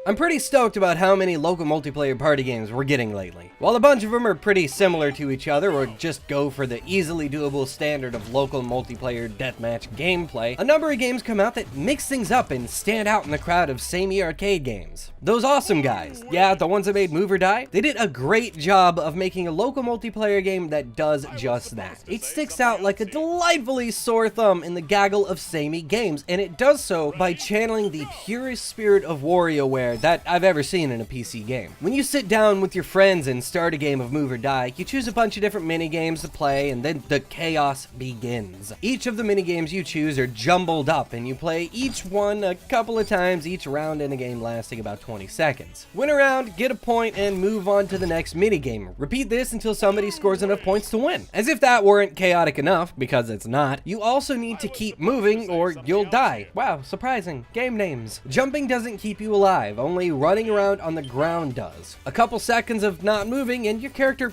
I'm pretty stoked about how many local multiplayer party games we're getting lately. While a bunch of them are pretty similar to each other or just go for the easily doable standard of local multiplayer deathmatch gameplay, a number of games come out that mix things up and stand out in the crowd of samey arcade games. Those awesome guys, yeah, the ones that made Move or Die, they did a great job of making a local multiplayer game that does just that. It sticks out like a delightfully sore thumb in the gaggle of samey games, and it does so by channeling the purest spirit of Warioware that I've ever seen in a PC game. When you sit down with your friends and start a game of Move or Die, you choose a bunch of different mini games to play, and then the chaos begins. Each of the mini games you choose are jumbled up, and you play each one a couple of times, each round in a game lasting about 20 seconds. Win a round, get a point, and move on to the next minigame. Repeat this until somebody scores enough points to win. As if that weren't chaotic enough, because it's not, you also need to keep moving or you'll die. Wow, surprising. Game names. Jumping doesn't keep you alive, only running around on the ground does. A couple seconds of not moving and your character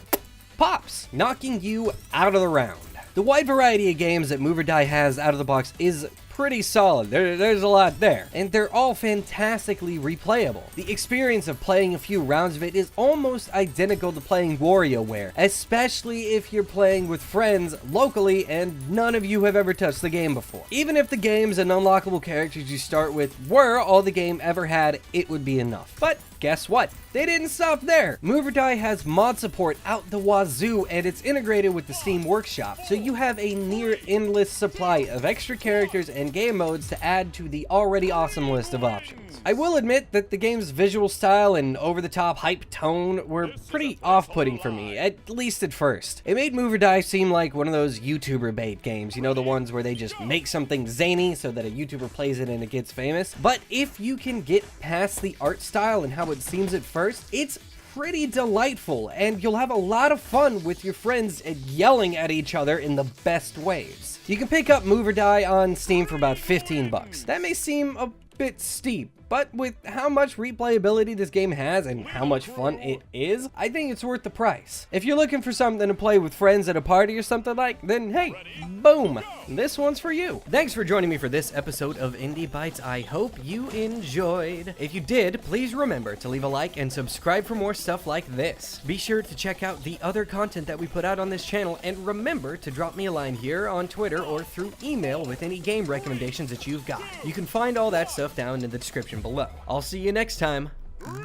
pops, knocking you out of the round. The wide variety of games that Move or Die has out of the box is pretty solid. There's a lot there, and they're all fantastically replayable. The experience of playing a few rounds of it is almost identical to playing Warioware, especially if you're playing with friends locally and none of you have ever touched the game before. Even if the games and unlockable characters you start with were all the game ever had, it would be enough. But guess what? They didn't stop there. Move or Die has mod support out the wazoo, and it's integrated with the Steam Workshop, so you have a near endless supply of extra characters and game modes to add to the already awesome list of options. I will admit that the game's visual style and over-the-top hype tone were pretty off-putting for me, at least at first. It made Move or Die seem like one of those YouTuber bait games, you know, the ones where they just make something zany so that a YouTuber plays it and it gets famous. But if you can get past the art style and how it seems at first, it's pretty delightful, and you'll have a lot of fun with your friends and yelling at each other in the best ways. You can pick up Move or Die on Steam for about 15 bucks. That may seem a bit steep, but with how much replayability this game has and how much fun it is, I think it's worth the price. If you're looking for something to play with friends at a party or something like, then hey, boom, this one's for you. Thanks for joining me for this episode of Indie Bytes. I hope you enjoyed. If you did, please remember to leave a like and subscribe for more stuff like this. Be sure to check out the other content that we put out on this channel, and remember to drop me a line here on Twitter or through email with any game recommendations that you've got. You can find all that stuff down in the description below. I'll see you next time.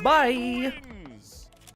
Bye!